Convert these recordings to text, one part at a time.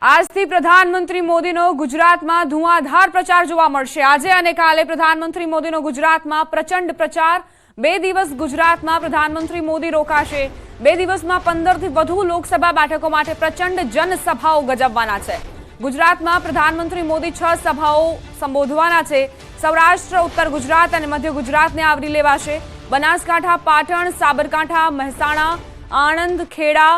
આજથી પ્રધાનમંત્રી મોદીનો ગુજરાતમાં ધુઆંધાર પ્રચાર જોવા મળશે। આજે અને કાલે પ્રધાનમંત્રી મોદીનો ગુજરાતમાં પ્રચંડ પ્રચાર। 2 દિવસ ગુજરાતમાં પ્રધાનમંત્રી મોદી રોકાશે। 2 દિવસમાં 15થી વધુ લોકસભા બેઠકો માટે પ્રચંડ જનસભાઓ ગજવવાના છે। ગુજરાતમાં પ્રધાનમંત્રી મોદી 6 સભાઓ સંબોધવાના છે। સૌરાષ્ટ્ર, ઉત્તર ગુજરાત અને મધ્ય ગુજરાતને આવરી લેવાશે। બનાસકાંઠા, પાટણ, સાબરકાંઠા, મહેસાણા, આણંદ, ખેડા,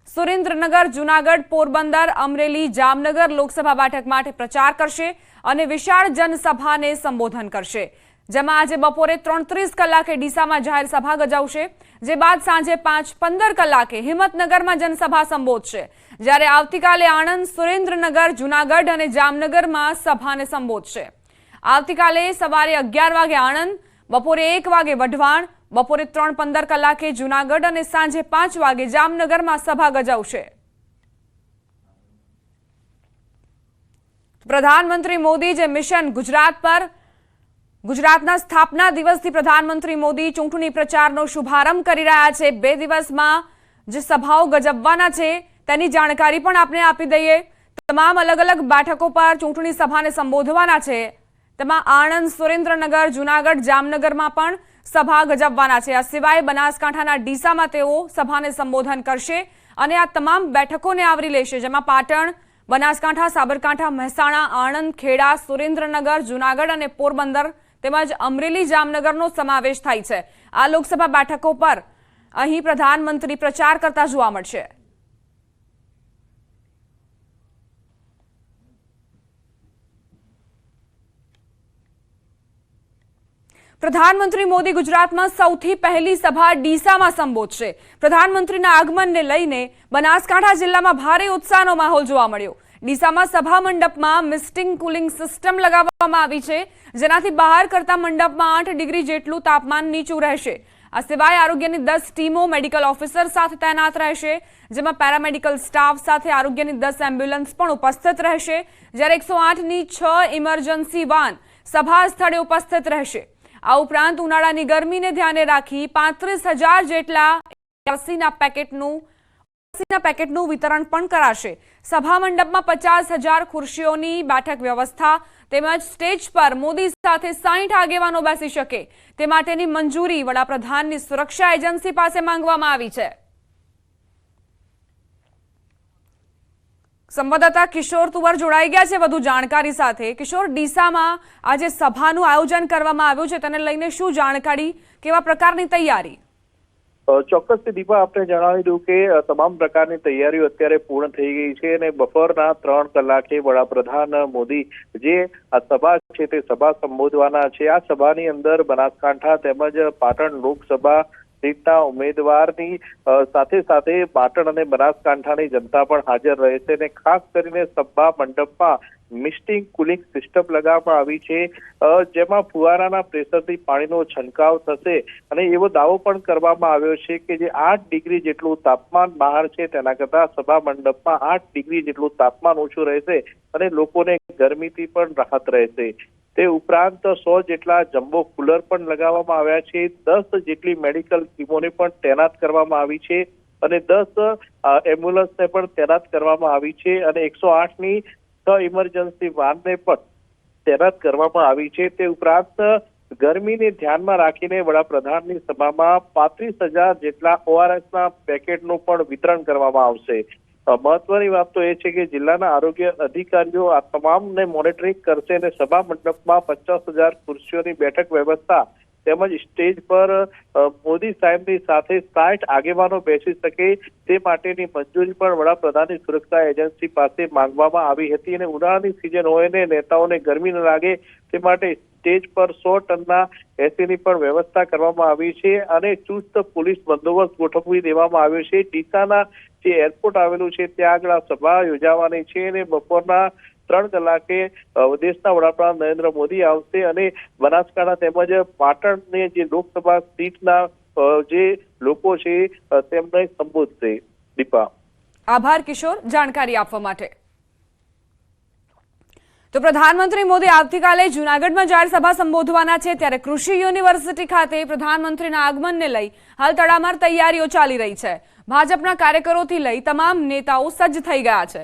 સુરેન્દ્રનગર, જૂનાગઢ, પોરબંદર, અમરેલી, જામનગર લોકસભા બેઠક માટે પ્રચાર કરશે અને વિશાળ જનસભાને સંબોધન કરશે। જેમાં આજે બપોરે 3:30 કલાકે ડીસામાં જાહેર સભા ગજાવશે, જે બાદ સાંજે 5:15 કલાકે હિંમતનગરમાં જનસભા સંબોધશે। જ્યારે આવતીકાલે આણંદ, સુરેન્દ્રનગર, જૂનાગઢ અને જામનગરમાં સભાને સંબોધશે। આવતીકાલે સવારે 11 વાગે આણંદ, બપોરે 1 વાગે વઢવાણ, બપોરે 3:15 કલાકે જૂનાગઢ અને સાંજે 5 વાગે જામનગરમાં સભા ગજાવશે। પ્રધાનમંત્રી મોદી જે મિશન ગુજરાત પર ગુજરાતના સ્થાપના દિવસથી પ્રધાનમંત્રી મોદી ચૂંટણી પ્રચારનો શુભારંભ કરી રહ્યા છે। 2 દિવસમાં જે સભાઓ ગજવવાના છે તેની જાણકારી પણ આપને આપી દઈએ। તમામ અલગ અલગ બેઠકો પર ચૂંટણી સભાને સંબોધવાના છે। તેમાં આણંદ, સુરેન્દ્રનગર, જૂનાગઢ, જામનગરમાં પણ સભા ગજવવાના છે। આ સિવાય બનાસકાંઠાના ડીસામાં તેઓ સભાને સંબોધન કરશે અને આ તમામ બેઠકોને આવરી લેશે, જેમાં પાટણ, બનાસકાંઠા, સાબરકાંઠા, મહેસાણા, આણંદ, ખેડા, સુરેન્દ્રનગર, જૂનાગઢ અને પોરબંદર તેમજ અમરેલી, જામનગરનો સમાવેશ થાય છે। આ લોકસભા બેઠકો પર અહીં પ્રધાનમંત્રી પ્રચાર કરતા જોવા મળશે। પ્રધાનમંત્રી મોદી ગુજરાતમાં સૌથી પહેલી સભા ડીસામાં સંબોધશે। પ્રધાનમંત્રીના આગમનને લઈને બનાસકાંઠા જિલ્લામાં ભારે ઉત્સાહનો માહોલ જોવા મળ્યો। ડીસામાં સભા મંડપમાં મિસ્ટિંગ કુલિંગ સિસ્ટમ લગાવવામાં આવી છે, જેનાથી બહાર કરતા મંડપમાં 8 ડિગ્રી જેટલું તાપમાન નીચું રહેશે। આ સિવાય આરોગ્યની 10 ટીમો મેડિકલ ઓફિસર સાથે તૈનાત રહેશે, જેમાં પેરામેડિકલ સ્ટાફ સાથે આરોગ્યની 10 એમ્બ્યુલન્સ પણ ઉપસ્થિત રહેશે, જ્યારે 108ની 6 ઇમરજન્સી વાન સભા સ્થળે ઉપસ્થિત રહેશે। આ ઉપરાંત ઉનાળાની ગરમીને ધ્યાને રાખી 35,000 જેટલા રસીના પેકેટનું વિતરણ પણ કરાશે। સભા મંડપમાં 50,000 ખુરશીઓની બેઠક વ્યવસ્થા તેમજ સ્ટેજ પર મોદી સાથે 60 આગેવાનો બેસી શકે તે માટેની મંજૂરી વડાપ્રધાનની સુરક્ષા એજન્સી પાસે માંગવામાં આવી છે। સંવાદદાતા કિશોર તુવર જોડાઈ ગયા છે વધુ જાણકારી સાથે। કિશોર, ડીસામાં આજે સભાનું આયોજન કરવામાં આવ્યું છે, તેને લઈને શું જાણકારી, કેવા પ્રકારની તૈયારી? ચોક્કસથી દીપા, આપણે જણાવી દઉં કે તમામ પ્રકારની તૈયારીઓ અત્યારે પૂર્ણ થઈ ગઈ છે અને બપોરના 3 કલાકે વડાપ્રધાન મોદી જે આ સભા છે તે સભા સંબોધવાના છે। આ સભાની અંદર બનાસકાંઠા તેમજ પાટણ લોકસભા સીટના ઉમેદવારની સાથે સાથે પાટણ અને બનાસકાંઠાની જનતા પણ હાજર રહેશે અને ખાસ કરીને સભા મંડપમાં મિસ્ટિંગ કુલિંગ સિસ્ટમ લગાવવામાં આવી છે, જેમાં ફુવારાના પ્રેશરથી પાણીનો છંટકાવ થશે અને એવો દાવો પણ કરવામાં આવ્યો છે કે જે 8 ડિગ્રી જેટલું તાપમાન બહાર છે તેના કરતાં સભા મંડપમાં 8 ડિગ્રી જેટલું તાપમાન ઓછું રહેશે અને લોકોને ગરમીથી પણ રાહત રહેશે। તે ઉપરાંત 100 જેટલા જમ્બો કુલર પણ લગાવવામાં આવ્યા છે, 10 જેટલી મેડિકલ ટીમોને પણ તૈનાત કરવામાં આવી છે અને 10 એમ્બ્યુલન્સને પણ તૈનાત કરવામાં આવી છે અને 108ની 6 ઇમરજન્સી વાનને પણ તૈનાત કરવામાં આવી છે। તે ઉપરાંત ગરમીને ધ્યાનમાં રાખીને વડાપ્રધાનની સભામાં 35,000 જેટલા ORSના પેકેટનું પણ વિતરણ કરવામાં આવશે। મહત્વની વાત તો એ છે કે જિલ્લાના આરોગ્ય અધિકારીઓ આ તમામને મોનિટરિંગ કરશે અને સભા મંડપમાં 50,000 ખુરશીઓની બેઠક વ્યવસ્થા તેમજ સ્ટેજ પર મોદી સાહેબની સાથે 60 આગેવાનો બેસી શકે તે માટેની મંજૂરી પણ વડાપ્રધાનની સુરક્ષા એજન્સી પાસે માંગવામાં આવી હતી અને ઉનાળાની સિઝન હોય ને નેતાઓને ગરમી ન લાગે તે માટે સ્ટેજ પર 100 ટનના એસીની પણ વ્યવસ્થા કરવામાં આવી છે અને ચુસ્ત પોલીસ બંદોબસ્ત ગોઠવી દેવામાં આવ્યો છે। ડીસાના જે એરપોર્ટ આવેલું છે ત્યાં આગળ આ સભા યોજાવાની છે અને બપોરના 3 કલાકે દેશના વડાપ્રધાન નરેન્દ્ર મોદી આવશે અને બનાસકાંઠા તેમજ પાટણની જે લોકસભા સીટના જે લોકો છે તેમને સંબોધશે। દીપા, આભાર કિશોર જાણકારી આપવા માટે। તો પ્રધાનમંત્રી મોદી આવતીકાલે જૂનાગઢમાં જાહેર સભા સંબોધવાના છે, ત્યારે કૃષિ યુનિવર્સિટી ખાતે પ્રધાનમંત્રીના આગમનને લઈ હાલ તડામાર તૈયારીઓ ચાલી રહી છે। ભાજપના કાર્યકરોથી લઈ તમામ નેતાઓ સજ્જ થઈ ગયા છે।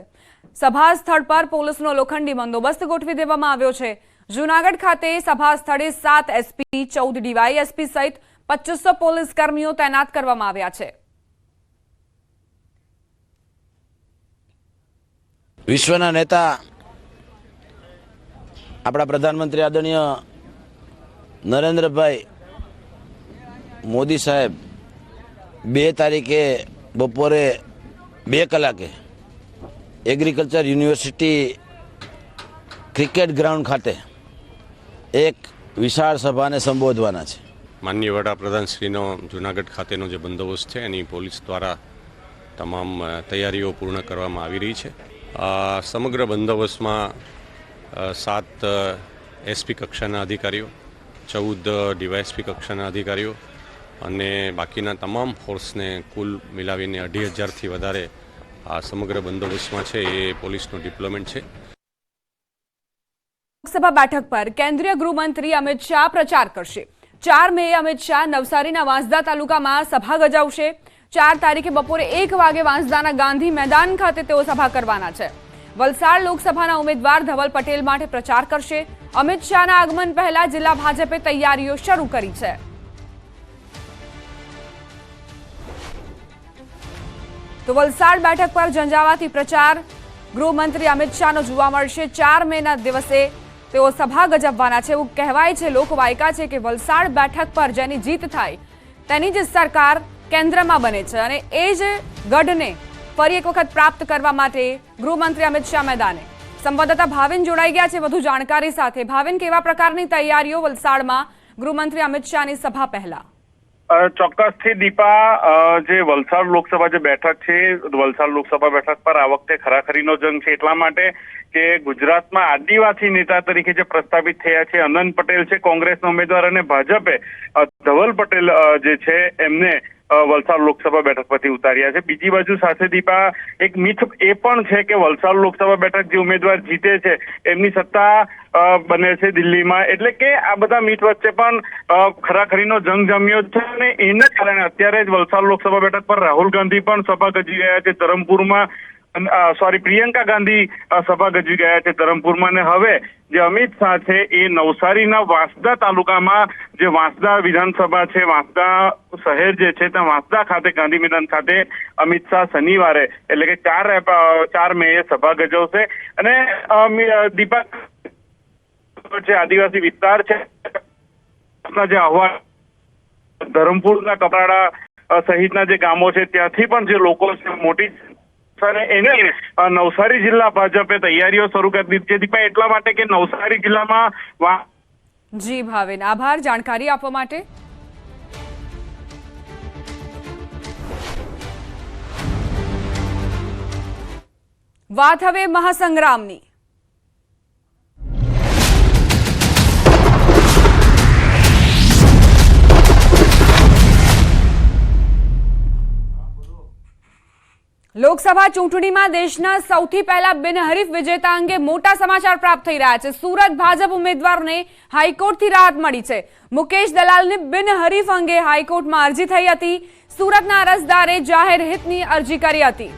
સભા સ્થળ પર પોલીસનો લોખંડી બંદોબસ્ત ગોઠવી દેવામાં આવ્યો છે। જૂનાગઢ ખાતે સભા સ્થળે 7 એસપી 14 ડીવાયએસપી સહિત 2500 પોલીસ કર્મીઓ તૈનાત કરવામાં આવ્યા છે। વિશ્વના નેતા આપણા પ્રધાનમંત્રી આદરણીય નરેન્દ્રભાઈ મોદી સાહેબ 2 તારીખે બપોરે 2 કલાકે એગ્રીકલ્ચર યુનિવર્સિટી ક્રિકેટ ગ્રાઉન્ડ ખાતે એક વિશાળ સભાને સંબોધવાના છે। માનનીય વડાપ્રધાનશ્રીનો જૂનાગઢ ખાતેનો જે બંદોબસ્ત છે એની પોલીસ દ્વારા તમામ તૈયારીઓ પૂર્ણ કરવામાં આવી રહી છે। સમગ્ર બંદોબસ્તમાં 7 એસપી કક્ષાના અધિકારીઓ, 14 ડીવાયએસપી કક્ષાના અધિકારીઓ અને બાકીના તમામ ફોર્સને કુલ મિલાવીને 2,500થી વધારે આ સમગ્ર બંદોબસ્તમાં છે એ પોલીસનું ડિપ્લોયમેન્ટ છે। લોકસભા બેઠક પર કેન્દ્રીય ગૃહમંત્રી અમિત શાહ પ્રચાર કરશે। 4 મે અમિત શાહ નવસારીના વાંસદા તાલુકામાં સભા ગજાવશે। 4 તારીખે બપોરે 1 વાગે વાંસદાના ગાંધી મેદાન ખાતે તેઓ સભા કરવાના છે। વલસાડ લોકસભાના ઉમેદવાર ધવલ પટેલ માટે પ્રચાર કરશે। અમિત શાહના આગમન પહેલા જિલ્લા ભાજપે તૈયારીઓ શરૂ કરી છે। તો વલસાડ બેઠક પર ઝંઝાવાતી પ્રચાર ગૃહમંત્રી અમિત શાહનો જોવા મળશે। 4 મેના દિવસે તેઓ સભા ગજવવાના છે। એવું કહેવાય છે, લોકવાયકા છે કે વલસાડ બેઠક પર જેની જીત થાય તેની જ સરકાર કેન્દ્રમાં બને છે અને એ જ ગઢને ફરી એક વખત પ્રાપ્ત કરવા માટે ગૃહમંત્રી અમિત શાહ મેદાને। સંવાદદાતા ભાવિન જોડાઈ ગયા છે વધુ જાણકારી સાથે। ભાવિન, કેવા પ્રકારની તૈયારીઓ વલસાડમાં ગૃહમંત્રી અમિત શાહની સભા પહેલા? ચોક્કસથી દીપા, જે વલસાડ લોકસભા જે બેઠક છે, વલસાડ લોકસભા બેઠક પર આ વખતે ખરાખરીનો જંગ છે એટલા માટે કે ગુજરાતમાં આદિવાસી નેતા તરીકે જે પ્રસ્થાપિત થયા છે અનંત પટેલ છે કોંગ્રેસના ઉમેદવાર, અને ભાજપે ધવલ પટેલ જે છે એમને વલસાડ લોકસભા બેઠક પરથી ઉતાર્યા છે। બીજી બાજુ સાથે દીપા એક મિથ એ પણ છે કે વલસાડ લોકસભા બેઠક જે ઉમેદવાર જીતે છે એમની સત્તા બને છે દિલ્હીમાં, એટલે કે આ બધા મિથ વચ્ચે પણ ખરાખરીનો જંગ જામ્યો છે અને એના કારણે અત્યારે જ વલસાડ લોકસભા બેઠક પર રાહુલ ગાંધી પણ સભા ગજી ગયા છે ધરમપુરમાં। પ્રિયંકા ગાંધી સભા ગજી ગયા છે ધરમપુરમાં, અને હવે જે અમિત શાહ છે એ નવસારીના વાંસદા તાલુકામાં જે વાંસદા વિધાનસભા છે, વાંસદા શહેર જે છે ત્યાં વાંસદા ખાતે ગાંધી મેદાન ખાતે અમિત શાહ શનિવારે એટલે કે 4 મે સભા ગજવશે। અને દીપક જે આદિવાસી વિસ્તાર છે જે અહવાલ ધરમપુરના કપરાડા સહિતના જે ગામો છે ત્યાંથી પણ જે લોકો છે મોટી એને નવસારી જિલ્લા ભાજપે તૈયારીઓ શરૂ કરી દીધી છે દીપા, એટલા માટે કે નવસારી જિલ્લામાં જી ભાવિન, આભાર જાણકારી આપવા માટે। વાત હવે મહાસંગ્રામની। લોકસભા ચૂંટણીમાં દેશના સૌથી પહેલા બિનહરીફ વિજેતા અંગે મોટા સમાચાર પ્રાપ્ત થઈ રહ્યા છે। સુરત ભાજપ ઉમેદવારને હાઈકોર્ટથી રાહત મળી છે। મુકેશ દલાલની બિનહરીફ અંગે હાઈકોર્ટમાં અરજી થઈ હતી। સુરતના અરજદારે જાહેર હિતની અરજી કરી હતી।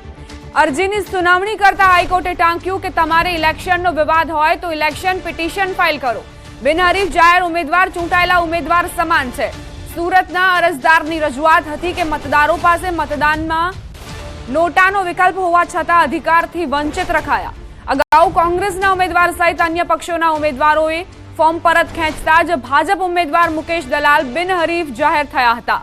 અરજીની સુનાવણી કરતા હાઈકોર્ટે ટાંક્યું કે તમારે ઇલેક્શનનો વિવાદ હોય તો ઇલેક્શન પિટિશન ફાઇલ કરો। બિનહરીફ જાહેર ઉમેદવાર ચૂંટાયેલા ઉમેદવાર સમાન છે। સુરતના અરજદારની રજૂઆત હતી કે મતદારો પાસે મતદાનમાં નોટાનો વિકલ્પ હોવા છતાં અધિકારથી વંચિત રખાયા। અગાઉ કોંગ્રેસના ઉમેદવાર સહિત અન્ય પક્ષોના ઉમેદવારોએ ફોર્મ પરત ખેંચતા જ ભાજપ ઉમેદવાર મુકેશ દલાલ બિનહરીફ જાહેર થયા હતા।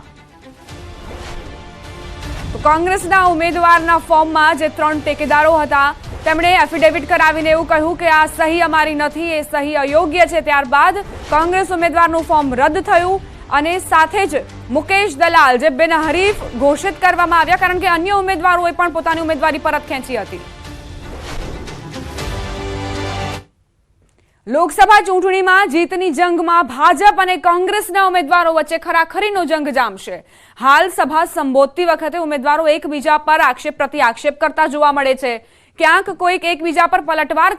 કોંગ્રેસના ઉમેદવારના ફોર્મમાં જે 3 ટેકેદારો હતા તેમણે એફિડેવિટ કરાવીને એવું કહ્યું કે આ સહી અમારી નથી, એ સહી અયોગ્ય છે। ત્યારબાદ કોંગ્રેસ ઉમેદવારનું ફોર્મ રદ થયું અને સાથે જ મુકેશ દલાલ જે બિનહરીફ ઘોષિત કરવામાં આવ્યા, કારણ કે અન્ય ઉમેદવારોએ પણ પોતાની ઉમેદવારી પરત ખેંચી હતી। લોકસભા ચૂંટણીમાં જીતની જંગમાં ભાજપ અને કોંગ્રેસના ઉમેદવારો વચ્ચે ખરાખરીનો જંગ જામશે। હાલ સભા સંબોધતી વખતે ઉમેદવારો એકબીજા પર આક્ષેપ પ્રતિ આક્ષેપ કરતા જોવા મળે છે। ક્યાંક કોઈક એકબીજા પર પલટવાર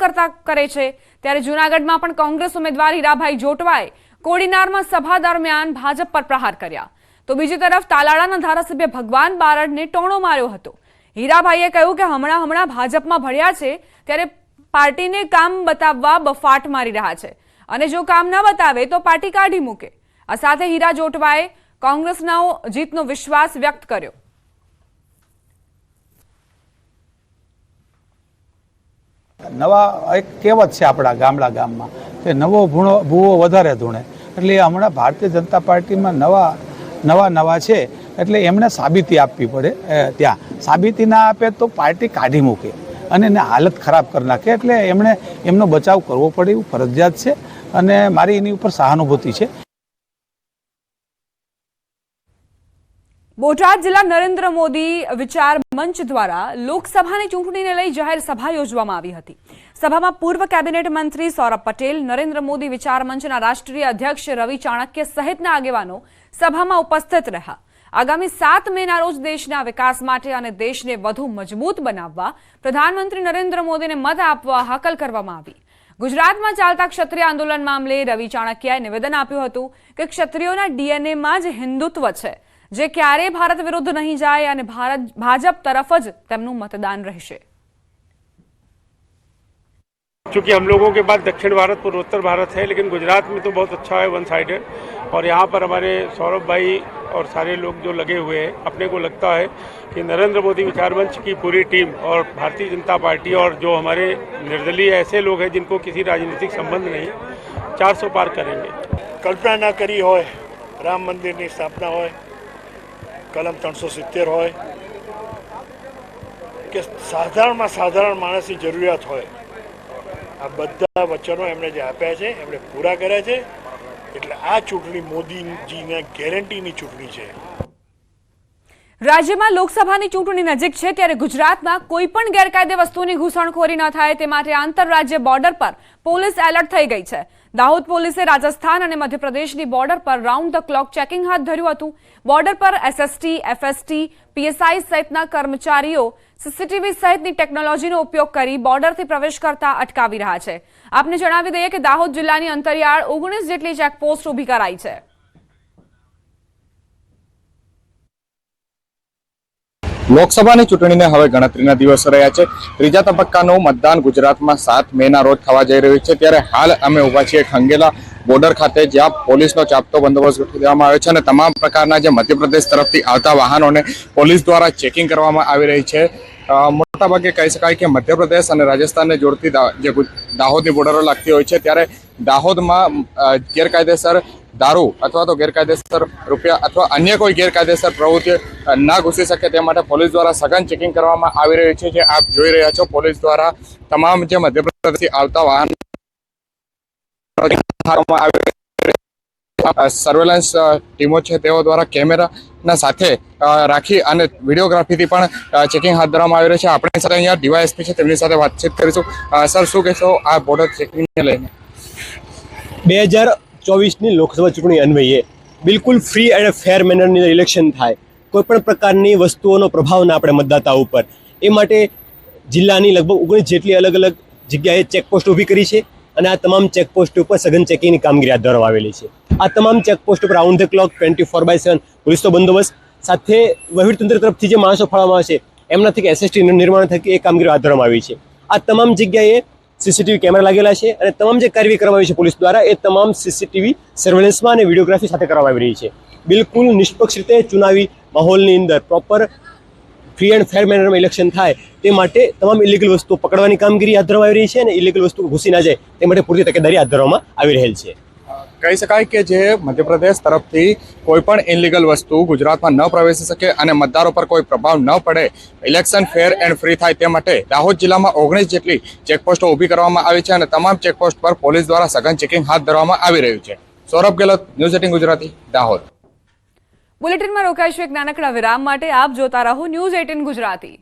કરે છે। ત્યારે જૂનાગઢમાં પણ કોંગ્રેસ ઉમેદવાર હીરાભાઈ જોટવાએ કોડીનારમાં સભા દરમિયાન ભાજપ પર પ્રહાર કર્યા। તો બીજી તરફ તાલાળાના ધારાસભ્ય ભગવાન બારડને ટોણો માર્યો હતો। હીરાભાઈએ કહ્યું કે હમણાં ભાજપમાં ભળ્યા છે ત્યારે પાર્ટીને કામ બતાવવા બફાટ મારી રહ્યા છે અને જો કામ ન બતાવે તો પાર્ટી કાઢી મૂકે। આ સાથે હીરા જોટવાએ કોંગ્રેસનો જીતનો વિશ્વાસ વ્યક્ત કર્યો। નવા એક કહેવત છે આપણા ગામમાં કે નવો ભૂવો વધારે ધૂણે, એટલે હમણાં ભારતીય જનતા પાર્ટીમાં નવા છે એટલે એમને સાબિતી આપવી પડે। ત્યાં સાબિતી ના આપે તો પાર્ટી કાઢી મૂકે અને એને હાલત ખરાબ કરી નાખે, એટલે એમનો બચાવ કરવો પડે એવું ફરજિયાત છે અને મારી એની ઉપર સહાનુભૂતિ છે। બોટાદ જિલ્લા નરેન્દ્ર મોદી વિચાર મંચ દ્વારા લોકસભાની ચૂંટણીને લઈ જાહેર સભા યોજવામાં આવી હતી। સભામાં પૂર્વ કેબિનેટ મંત્રી સૌરભ પટેલ, નરેન્દ્ર મોદી વિચાર મંચના રાષ્ટ્રીય અધ્યક્ષ રવિ ચાણક્ય સહિતના આગેવાનો સભામાં ઉપસ્થિત રહ્યા। આગામી 7 મેના રોજ દેશના વિકાસ માટે અને દેશને વધુ મજબૂત બનાવવા પ્રધાનમંત્રી નરેન્દ્ર મોદીને મત આપવા હાકલ કરવામાં આવી। ગુજરાતમાં ચાલતા ક્ષત્રિય આંદોલન મામલે રવિ ચાણક્યએ નિવેદન આપ્યું હતું કે ક્ષત્રિયોના ડીએનએમાં જ હિન્દુત્વ છે, જે ક્યારેય ભારત વિરુદ્ધ નહીં જાય અને ભાજપ તરફ જ તેમનું मतदान રહેશે। चूँकि हम लोगों के पास दक्षिण भारत पूर्वोत्तर भारत है, लेकिन गुजरात में तो बहुत अच्छा है, वन साइडेड। और यहाँ पर हमारे सौरभ भाई और सारे लोग जो लगे हुए हैं, अपने को लगता है कि नरेंद्र मोदी विचार मंच की पूरी टीम और भारतीय जनता पार्टी और जो हमारे निर्दलीय ऐसे लोग हैं जिनको किसी राजनीतिक संबंध नहीं, 400 पार करेंगे। कल्पना न करी हो राम मंदिर की स्थापना हो, कलम 370 हो कि साधारण में साधारण मानस की जरूरियात हो, आ बधा वचनों एमने जे आप्या छे एमने पूरा कर्या छे। એટલે આ ચૂંટણી મોદીજીને ગેરંટીની ચૂંટણી છે। રાજ્યમાં લોકસભાની ચૂંટણી નજીક છે ત્યારે ગુજરાતમાં કોઈ પણ ગેરકાયદે વસ્તુની ઘૂસણખોરી ન થાય તે માટે આંતરરાજ્ય બોર્ડર પર પોલીસ એલર્ટ થઈ ગઈ છે। દાહોદ પોલીસે રાજસ્થાન અને મધ્યપ્રદેશની બોર્ડર પર રાઉન્ડ ધ ક્લોક ચેકિંગ હાથ ધર્યું હતું। બોર્ડર પર એસએસટી, એફએસટી, પીએસઆઈ સહિતના કર્મચારીઓ સીસીટીવી સહિતની ટેકનોલોજીનો ઉપયોગ કરી બોર્ડરથી પ્રવેશ કરતા અટકાવી રહ્યા છે। આપને જણાવી દઈએ કે દાહોદ જિલ્લાની અંતરિયાળ 19 જેટલી ચેકપોસ્ટ ઊભી કરાઈ છે। લોકસભાની ચૂંટણીને હવે ગણતરીના દિવસો રહ્યા છે। ત્રીજા તબક્કાનું મતદાન ગુજરાતમાં 7 મેના રોજ થવા જઈ રહ્યું છે, ત્યારે હાલ અમે ઊભા છીએ ખંગેલા બોર્ડર ખાતે, જ્યાં પોલીસનો ચાપતો બંદોબસ્ત ગોઠવી દેવામાં આવ્યો છે અને તમામ પ્રકારના જે મધ્યપ્રદેશ તરફથી આવતા વાહનોને પોલીસ દ્વારા ચેકિંગ કરવામાં આવી રહી છે। મોટાભાગે કહી શકાય કે મધ્યપ્રદેશ અને રાજસ્થાનને જોડતી જે દાહોદની બોર્ડરો લાગતી હોય છે, ત્યારે દાહોદમાં ગેરકાયદેસર દારૂ અથવા તો ગેરકાયદેસર રૂપિયા અથવા અન્ય કોઈ ગેરકાયદેસર પ્રવૃત્તિ ના ઘૂસી શકે તે માટે પોલીસ દ્વારા સઘન ચેકિંગ કરવામાં આવી રહ્યું છે। જે આપ જોઈ રહ્યા છો, પોલીસ દ્વારા તમામ જે મધ્યપ્રદેશથી આવતા વાહન સર્વેલન્સ ટીમો છે તેઓ દ્વારા કેમેરાના સાથે રાખી અને વિડીયોગ્રાફીથી પણ ચેકિંગ હાથ ધરવામાં આવી રહ્યું છે। આપણી સાથે અહીંયા ડીવાયએસપી છે, તેમની સાથે વાતચીત કરીશું। સર, શું કહેશો આ બોર્ડર ચેકિંગને લઈને? 2024ની લોકસભા ચૂંટણી અન્વયે બિલકુલ ફ્રી એન્ડ ફેર મેનરની ઇલેક્શન થાય, કોઈપણ પ્રકારની વસ્તુઓનો પ્રભાવ ના આપણે મતદાતા ઉપર, એ માટે જિલ્લાની લગભગ 19 જેટલી અલગ અલગ જગ્યાએ ચેકપોસ્ટ ઊભી કરી છે અને આ તમામ ચેકપોસ્ટ ઉપર સઘન ચેકિંગની કામગીરી હાથ ધરવામાં આવેલી છે। આ તમામ ચેકપોસ્ટ ઉપર રાઉન્ડ ધ ક્લોક 24/7 પોલીસનો બંદોબસ્ત સાથે વહીવટીતંત્ર તરફથી જે માણસો ફાળવવામાં આવે છે એમના થકી એસએસટી નિર્માણ થકી એ કામગીરી હાથ ધરવામાં આવી છે। આ તમામ જગ્યાએ સીસીટીવી કેમેરા લાગેલા છે અને તમામ જે કાર્યવાહી કરવામાં આવી છે પોલીસ દ્વારા એ તમામ સીસીટીવી સર્વેલન્સમાં અને વિડીયોગ્રાફી સાથે કરવામાં આવી રહી છે। બિલકુલ નિષ્પક્ષ રીતે ચુનાવી માહોલની અંદર પ્રોપર ફ્રી એન્ડ ફેર મેનરમાં ઇલેક્શન થાય તે માટે તમામ ઇલીગલ વસ્તુઓ પકડવાની કામગીરી હાથ ધરવામાં આવી રહી છે અને ઇલીગલ વસ્તુઓ ઘૂસી ના જાય તે માટે પૂરતી તકેદારી હાથ ધરવામાં આવી રહેલ છે। કહી શકાય કે જે મધ્યપ્રદેશ તરફથી કોઈ પણ ઇનલીગલ વસ્તુ ગુજરાતમાં ન પ્રવેશી શકે અને મતદારો પર કોઈ પ્રભાવ ન પડે, ઇલેક્શન ફેર એન્ડ ફ્રી થાય તે માટે દાહોદ જિલ્લામાં 19 જેટલી ચેકપોસ્ટો ઊભી કરવામાં આવી છે અને તમામ ચેકપોસ્ટ પર પોલીસ દ્વારા સઘન ચેકિંગ હાથ ધરવામાં આવી રહ્યું છે। સૌરભ ગેહલોત, ન્યૂઝ 18 ગુજરાતી, દાહોદ। બુલેટિનમાં રોકાઈશું એક નાનકડા વિરામ માટે। આપ જોતા રહો ન્યૂઝ 18 ગુજરાતી।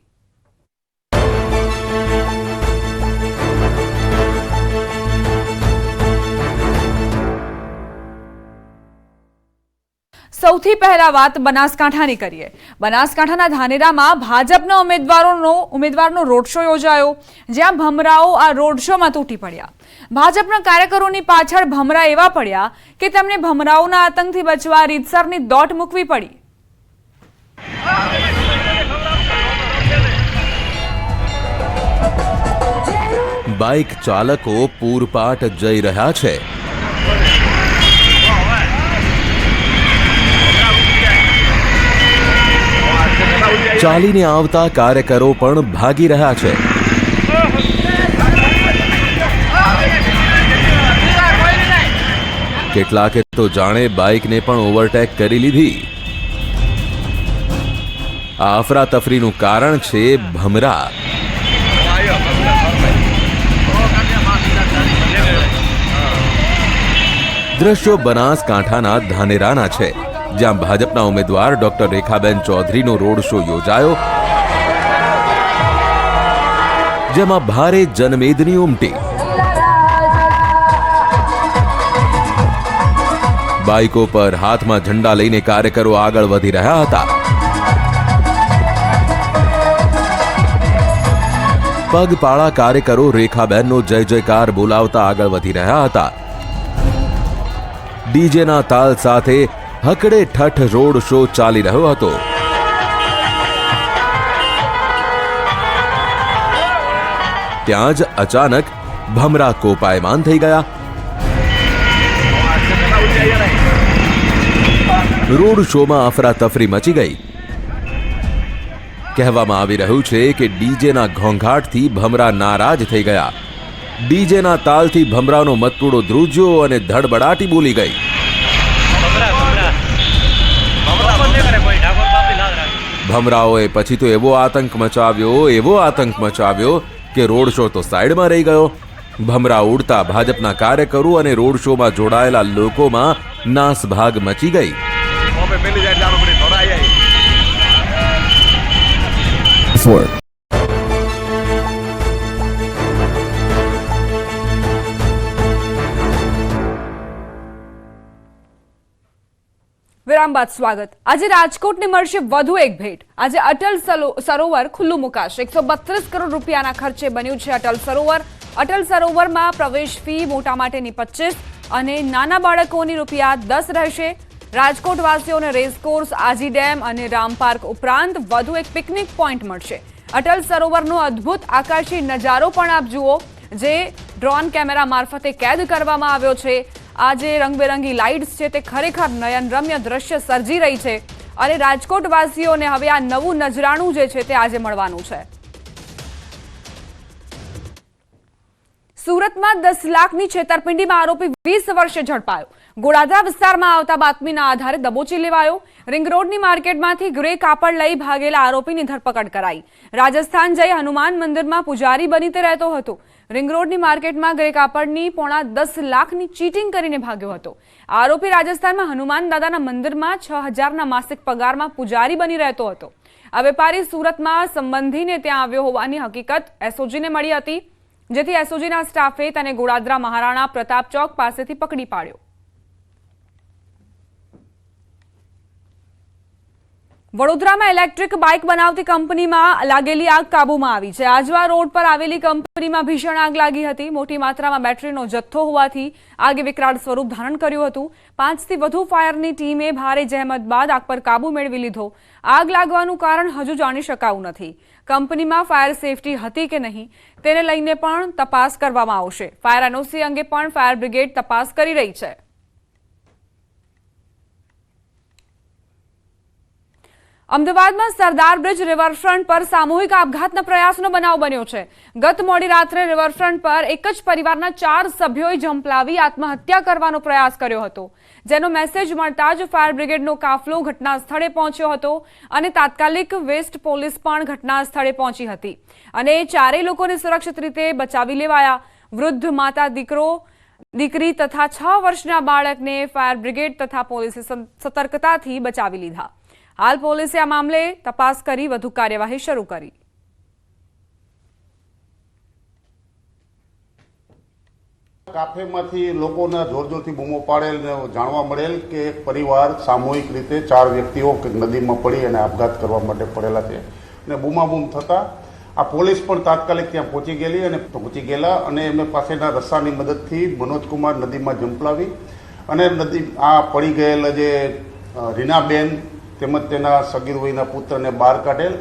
સૌથી પહેલા વાત બનાસકાંઠાની કરીએ। બનાસકાંઠાના ધાનેરામાં ભાજપના ઉમેદવારનો રોડ શો યોજાયો, જ્યાં ભમરાઓ આ રોડ શોમાં તૂટી પડ્યા। ભાજપના કાર્યકરોની પાછળ ભમરા એવા પડ્યા કે તેમને ભમરાઓના આતંકથી બચવા રીતસરની દોટ મૂકવી પડી। બાઇક ચાલકો પૂરપાટ જઈ રહ્યા છે. ચાલીને આવતા કાર્યકરો પણ ભાગી રહ્યા છે. કેટલાકે તો જાણે બાઇકને પણ ઓવરટેક કરી લીધી. આ અફરાતફરીનું કારણ છે ભમરા. દ્રશ્યો બનાસકાંઠાના ધાનેરાના છે, જ્યાં ભાજપના ઉમેદવાર ડોક્ટર રેખાબેન ચૌધરીનો રોડ શો યોજાયો, જેમાં ભારે જનમેદની ઉમટી. બાઇકો પર હાથમાં ઝંડા લઈને કાર્યકરો આગળ વધી રહ્યા હતા. પગપાળા કાર્યકરો રેખાબેનનો જય જયકાર બોલાવતા આગળ વધી રહ્યા હતા. ડીજેના તાલ સાથે હકડે ઠઠ રોડ શો ચાલી રહ્યો હતો. ત્યાં જ અચાનક ભમરા કોપાયમાન થઈ ગયા. રોડ શોમાં અફરાતફરી મચી ગઈ. કહેવામાં આવી રહ્યું છે કે ડીજેના ઘોંઘાટથી ભમરા નારાજ થઈ ગયા. ડીજેના તાલથી ભમરાનો મતપૂડો ધ્રુજ્યો અને ધડબડાટી બોલી ગઈ. ભમરાઓએ પછી તો એવો આતંક મચાવ્યો કે રોડ શો તો સાઈડમાં રહી ગયો. ભમરા ઉડતા ભાજપના કાર્યકરો અને રોડ શોમાં જોડાયેલા લોકોમાં નાસભાગ મચી ગઈ. વિરામ બાદ સ્વાગત. આજે રાજકોટને મળશે વધુ એક ભેટ. આજે અટલ સરોવર ખુલ્લું મુકાશે. 132 કરોડ રૂપિયાના ખર્ચે બન્યું છે અટલ સરોવર. અટલ સરોવરમાં પ્રવેશ ફી મોટા માટેની 25 અને નાના બાળકોની ₹10 રહેશે. રાજકોટવાસીઓને રેસકોર્સ, આજી ડેમ અને રામ પાર્ક ઉપરાંત વધુ એક પિકનિક પોઈન્ટ મળશે. અટલ સરોવરનો અદ્ભુત આકાશી નજારો પણ આપ જુઓ, જે ડ્રોન કેમેરા મારફતે કેદ કરવામાં આવ્યો છે. આ જે રંગબેરંગી લાઇટ્સ છે તે ખરેખર નયનરમ્ય દ્રશ્ય સર્જી રહી છે અને રાજકોટવાસીઓને હવે આ નવું નજરાણું જે છે તે આજે મળવાનું છે. સુરતમાં 10 લાખની છેતરપિંડીમાં આરોપી 20 વર્ષે ઝડપાયો. ગોળાદરા વિસ્તારમાં આવતા બાતમીના આધારે દબોચી લેવાયો. રિંગ રોડની માર્કેટમાંથી ગ્રે કાપડ લઈ ભાગેલા આરોપીની ધરપકડ કરાઈ. રાજસ્થાન જઈ હનુમાન મંદિરમાં પૂજારી બની તે રહેતો હતો. રિંગ રોડની માર્કેટમાં ગ્રે કાપડની પોણા 10 લાખની ચીટિંગ કરીને ભાગ્યો હતો. આરોપી રાજસ્થાનમાં હનુમાન દાદાના મંદિરમાં 6000ના માસિક પગારમાં પૂજારી બની રહેતો હતો. આ વેપારી સુરતમાં સંબંધીને ત્યાં આવ્યો હોવાની હકીકત એસઓજીને મળી હતી, જેથી એસઓજીના સ્ટાફે તેને ગોળાદરા મહારાણા પ્રતાપ ચોક પાસેથી પકડી પાડ્યો. વડોદરામાં ઇલેક્ટ્રિક બાઇક બનાવતી કંપનીમાં લાગેલી આગ કાબૂમાં આવી છે. આજવા રોડ પર આવેલી કંપનીમાં ભીષણ આગ લાગી હતી. મોટી માત્રામાં બેટરીનો જથ્થો હોવાથી આગે વિકરાળ સ્વરૂપ ધારણ કર્યું હતું. 5થી વધુ ફાયરની ટીમે ભારે જહેમત બાદ આગ પર કાબુ મેળવી લીધો. આગ લાગવાનું કારણ હજુ જાણી શકાયું નથી. કંપનીમાં ફાયર સેફટી હતી કે નહીં તેને લઈને પણ તપાસ કરવામાં આવશે. ફાયર એનઓસી અંગે પણ ફાયર બ્રિગેડ તપાસ કરી રહી છે. અમદાવાદમાં સરદાર બ્રિજ રિવરફ્રન્ટ પર સામૂહિક આપઘાતના પ્રયાસનો બનાવ બન્યો છે. ગત મોડી રાત્રે રિવરફ્રન્ટ પર એક જ પરિવારના 4 સભ્યોએ ઝંપલાવી આત્મહત્યા કરવાનો પ્રયાસ કર્યો હતો, જેનો મેસેજ મળતા જ ફાયર બ્રિગેડનો કાફલો ઘટના સ્થળે પહોંચ્યો હતો અને તાત્કાલિક વેસ્ટ પોલીસ પણ ઘટના સ્થળે પહોંચી હતી અને 4 લોકોને સુરક્ષિત રીતે બચાવી લેવાયા. વૃદ્ધ માતા, દીકરી તથા 6 વર્ષના બાળકને ફાયર બ્રિગેડ તથા પોલીસે સતર્કતાથી બચાવી લીધા. હાલ પોલીસે આ મામલે તપાસ કરી વધુ કાર્યવાહી શરૂ કરી. કાફેમાંથી લોકોના જોરજોરથી બૂમો પાડેલ જાણવા મળેલ કે એક પરિવાર સામૂહિક રીતે 4 વ્યક્તિઓ નદીમાં પડી અને આપઘાત કરવા માટે પડેલા છે અને બૂમાબૂમ થતા આ પોલીસ પણ તાત્કાલિક ત્યાં પહોંચી ગયેલા અને એમને પાસેના રસ્સાની મદદથી મનોજકુમાર નદીમાં ઝંપલાવી અને આ પડી ગયેલા જે રીનાબેન તેમજ તેના સગીર વયના પુત્રને બહાર કાઢેલ.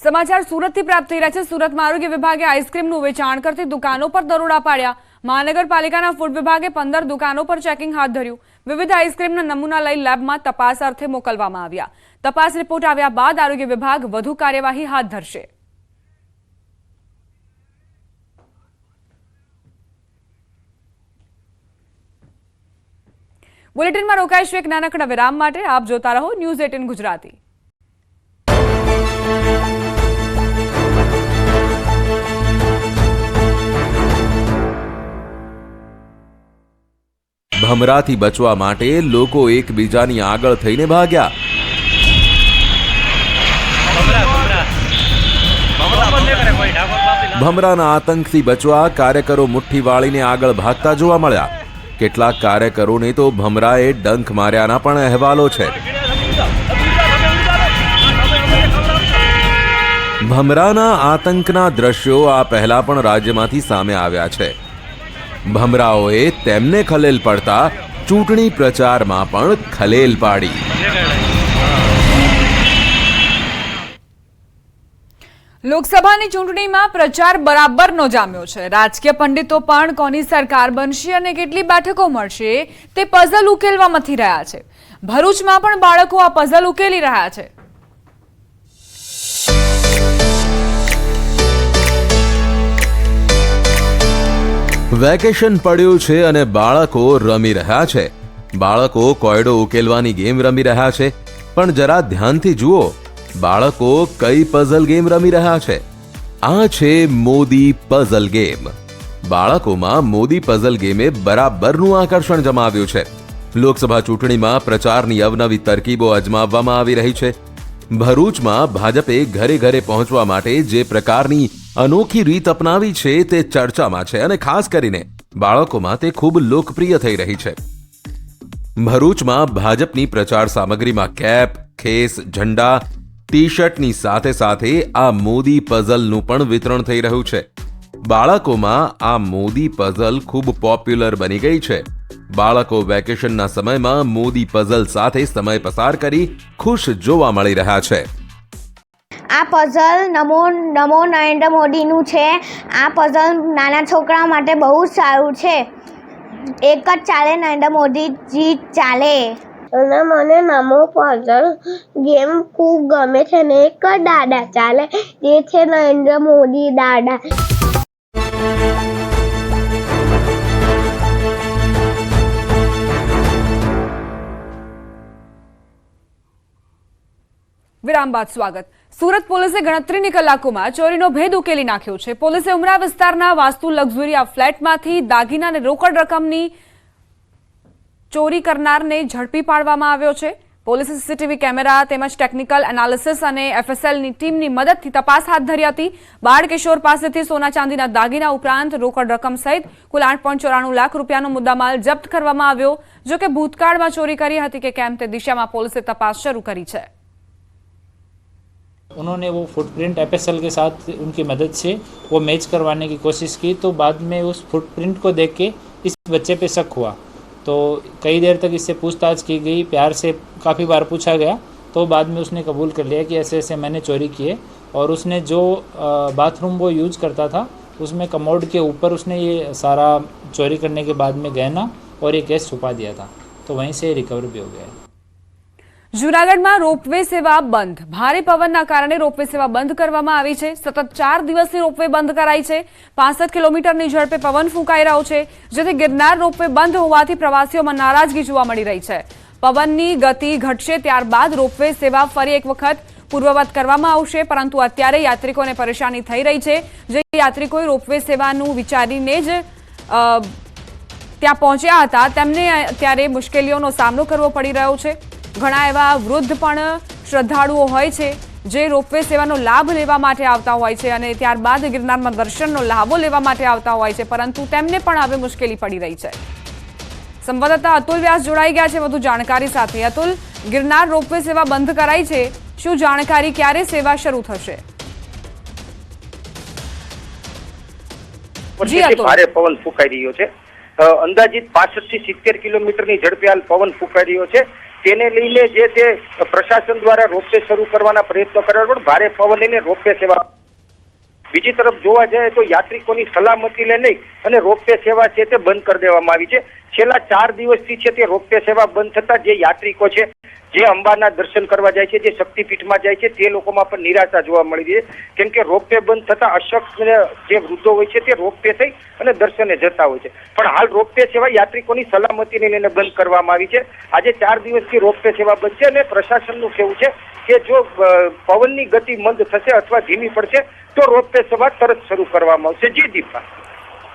સમાચાર સુરતથી પ્રાપ્ત થઈ રહ્યા છે। સુરતમાં આરોગ્ય વિભાગે આઈસ્ક્રીમનું વેચાણ કરતી દુકાનો પર દરોડા પાડ્યા। મહાનગરપાલિકાના ફૂડ વિભાગે 15 દુકાનો પર ચેકિંગ હાથ ધર્યું। વિવિધ આઈસ્ક્રીમના નમૂના લઈ લેબમાં તપાસ અર્થે મોકલવામાં આવ્યા। તપાસ રિપોર્ટ આવ્યા બાદ આરોગ્ય વિભાગ વધુ કાર્યવાહી હાથ ધરશે। બુલેટિનમાં રોકાઈશું એક નાનકડા વિરામ માટે। આપ જોતા રહો ન્યૂઝ 18 ગુજરાતી। ભમરાથી બચવા માટે લોકો એકબીજાની આગળ થઈને ભાગ્યા। ભમરાના આતંકથી બચવા કાર્યકરો મુઠ્ઠી વાળીને આગળ ભાગતા જોવા મળ્યા। કેટલાક કાર્યકરોને તો ભમરાએ ડંખ માર્યાના પણ અહેવાલો છે। ભમરાના આતંકના દ્રશ્યો આ પહેલા પણ રાજ્યમાંથી સામે આવ્યા છે। ભમરાઓએ તેમને ખલેલ પડતા ચૂંટણી પ્રચારમાં પણ ખલેલ પાડી। લોકસભાની ચૂંટણીમાં પ્રચાર બરાબરનો જામ્યો છે। રાજકીય પંડિતો પણ કોની સરકાર બનશે અને કેટલી બેઠકો મળશે તે પઝલ ઉકેલવા મથી રહ્યા છે। ભરૂચમાં પણ બાળકો આ પઝલ ઉકેલી રહ્યા છે। વેકેશન પડ્યું છે અને બાળકો રમી રહ્યા છે। બાળકો કોયડો ઉકેલવાની ગેમ રમી રહ્યા છે, પણ જરા ધ્યાનથી જુઓ બાળકો કઈ પઝલ ગેમ રમી રહ્યા છે। આ છે મોદી પઝલ ગેમ। બાળકોમાં મોદી પઝલ ગેમે બરાબરનું આકર્ષણ જમાવ્યું છે। લોકસભા ચૂંટણીમાં પ્રચારની અવનવી તરકીબો અજમાવવામાં આવી રહી છે। ભરૂચમાં ભાજપે ઘરે ઘરે પહોંચવા માટે જે પ્રકારની અનોખી રીત અપનાવી છે તે ચર્ચામાં છે અને ખાસ કરીને બાળકોમાં તે ખૂબ લોકપ્રિય થઈ રહી છે। ભરૂચમાં ભાજપની પ્રચાર સામગ્રીમાં કેપ, ખેસ, ઝંડા, ટી શર્ટની સાથે સાથે આ મોદી પઝલનું પણ વિતરણ થઈ રહ્યું છે। બાળકોમાં આ મોદી પઝલ ખૂબ પોપ્યુલર બની ગઈ છે। બાળકો વેકેશનના સમયમાં મોદી પઝલ સાથે સમય પસાર કરી ખુશ જોવા મળી રહ્યા છે। આ પઝલ નમો નરેન્દ્ર મોદીનું છે। આ પઝલ નાના છોકરા માટે બહુ જ સારું છે। એક જ ચાલે, નરેન્દ્ર મોદીજી ચાલે। અને મને નમો પઝલ ગેમ ખૂબ ગમે છે ને એક જ દાદા ચાલે, જે છે નરેન્દ્ર મોદી દાદા। વિરામ બાદ સ્વાગત। સુરત પોલીસે ગણતરીની કલાકોમાં ચોરીનો ભેદ ઉકેલી નાખ્યો છે। પોલીસે ઉમરા વિસ્તારના વાસ્તુ લક્ઝુરી ફ્લેટમાંથી દાગીના અને રોકડ રકમની ચોરી કરનારને ઝડપી પાડવામાં આવ્યો છે। પોલીસે સીસીટીવી કેમેરા તેમજ ટેકનિકલ એનાલિસિસ અને એફએસએલની ટીમની મદદથી તપાસ હાથ ધરી હતી। બાળ કિશોર પાસેથી સોના ચાંદીના દાગીના ઉપરાંત રોકડ રકમ સહિત કુલ 8.94 લાખ રૂપિયાનો મુદ્દામાલ જપ્ત કરવામાં આવ્યો। જો કે ભૂતકાળમાં ચોરી કરી હતી કે કેમ તે દિશામાં પોલીસે તપાસ શરૂ કરી છે। उन्होंने वो फुटप्रिंट एफएसएल के साथ उनकी मदद से वो मैच करवाने की कोशिश की, तो बाद में उस फुटप्रिंट को देख के इस बच्चे पे शक हुआ। तो कई देर तक इससे पूछताछ की गई, प्यार से काफ़ी बार पूछा गया, तो बाद में उसने कबूल कर लिया कि ऐसे ऐसे मैंने चोरी किए। और उसने जो बाथरूम वो यूज़ करता था उसमें कमोड के ऊपर उसने ये सारा चोरी करने के बाद में गहना और ये कैश छुपा दिया था, तो वहीं से रिकवर भी हो गया। જૂનાગઢમાં રોપવે સેવા બંધ। ભારે પવનના કારણે રોપવે સેવા બંધ કરવામાં આવી છે। સતત 4 દિવસથી રોપવે બંધ કરાઈ છે। 65 કિલોમીટરની ઝડપે પવન ફૂંકાઈ રહ્યો છે, જેથી ગિરનાર રોપવે બંધ હોવાથી પ્રવાસીઓમાં નારાજગી જોવા મળી રહી છે। પવનની ગતિ ઘટશે ત્યારબાદ રોપવે સેવા ફરી એક વખત પૂર્વવત કરવામાં આવશે, પરંતુ અત્યારે યાત્રિકોને પરેશાની થઈ રહી છે। જે યાત્રિકોએ રોપવે સેવાનું વિચારીને જ ત્યાં પહોંચ્યા હતા તેમને અત્યારે મુશ્કેલીઓનો સામનો કરવો પડી રહ્યો છે। ઘણા એવા વૃદ્ધ પણ શ્રદ્ધાળુઓ હોય છે જે રોપવે સેવાનો લાભ લેવા માટે આવતા હોય છે અને ત્યારબાદ ગિરનારમાં દર્શનનો લાભો લેવા માટે આવતા હોય છે, પરંતુ તેમને પણ હવે મુશ્કેલી પડી રહી છે। સંવાદદાતા અતુલ વ્યાસ જોડાઈ ગયા છે વધુ જાણકારી સાથે। અતુલ, ગિરનાર રોપવે સેવા બંધ કરાઈ છે, શું જાણકારી, ક્યારે સેવા શરૂ થશે? ભારે પવન ફૂંકાઈ રહ્યો છે। અંદાજિત 65 થી 70 કિલોમીટરની ઝડપે હાલ પવન ફૂંકાઈ રહ્યો છે। તેને લઈને જે તે પ્રશાસન દ્વારા રોપવે શરૂ કરવાના પ્રયત્નો કરવા પણ ભારે પવન લઈને રોપવે સેવા. બીજી તરફ જોવા જાય તો યાત્રિકોની સલામતીને લઈ અને રોપવે સેવા છે તે બંધ કરી દેવામાં આવી છે. છેલ્લા 4 દિવસથી છે તે રોપવે સેવા બંધ થતા જે યાત્રિકો છે જે અંબાના દર્શન કરવા જાય છે, જે શક્તિપીઠમાં જાય છે, તે લોકોમાં પણ નિરાશા જોવા મળી રહી છે. કેમ કે રોપવે બંધ થતા અશક્ત જે વૃદ્ધો હોય છે તે રોપવે થઈ અને દર્શને જતા હોય છે. પણ હાલ રોપવે સેવા યાત્રિકોની સલામતીને લઈને બંધ કરવામાં આવી છે. આજે 4 દિવસથી રોપવે સેવા બંધ છે અને પ્રશાસનનું કહેવું છે કે જો પવનની ગતિ મંદ થશે અથવા ધીમી પડશે તો રોપવે સેવા તરત શરૂ કરવામાં આવશે. જી દીપા.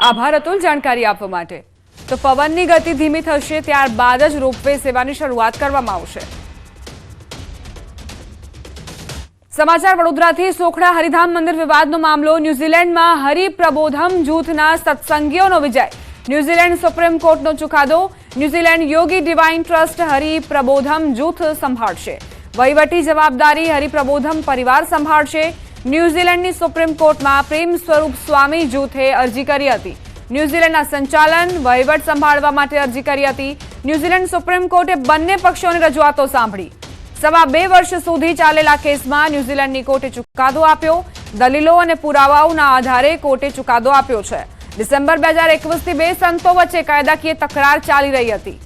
આભાર અતુલ જાણકારી આપવા માટે. તો પવનની ગતિ ધીમી થશે ત્યારબાદ જ રોપવે સેવાની શરૂઆત કરવામાં આવશે. સમાચાર વડોદરાથી. સોખડા હરિધામ મંદિર વિવાદનો મામલો. ન્યૂઝીલેન્ડમાં હરિપ્રબોધમ જૂથના સત્સંગીઓનો વિજય. ન્યૂઝીલેન્ડ સુપ્રીમ કોર્ટનો ચુકાદો. ન્યૂઝીલેન્ડ યોગી ડિવાઇન ટ્રસ્ટ હરિપ્રબોધમ જૂથ સંભાળશે. વહીવટી જવાબદારી હરિપ્રબોધમ પરિવાર સંભાળશે. ન્યૂઝીલેન્ડની સુપ્રીમ કોર્ટમાં પ્રેમ સ્વરૂપ સ્વામી જૂથે અરજી કરી હતી. ન્યૂઝીલેન્ડના સંચાલન વહીવટ સંભાળવા માટે અરજી કરી હતી. ન્યૂઝીલેન્ડ સુપ્રીમ કોર્ટે બંને પક્ષોની રજૂઆતો સાંભળી. 2.5 વર્ષ સુધી ચાલેલા કેસમાં ન્યૂઝીલેન્ડની કોર્ટે ચુકાદો આપ્યો. દલીલો અને પુરાવાઓના આધારે કોર્ટે ચુકાદો આપ્યો છે. ડિસેમ્બર 2021થી બે સંતો વચ્ચે કાયદાકીય તકરાર ચાલી રહી હતી.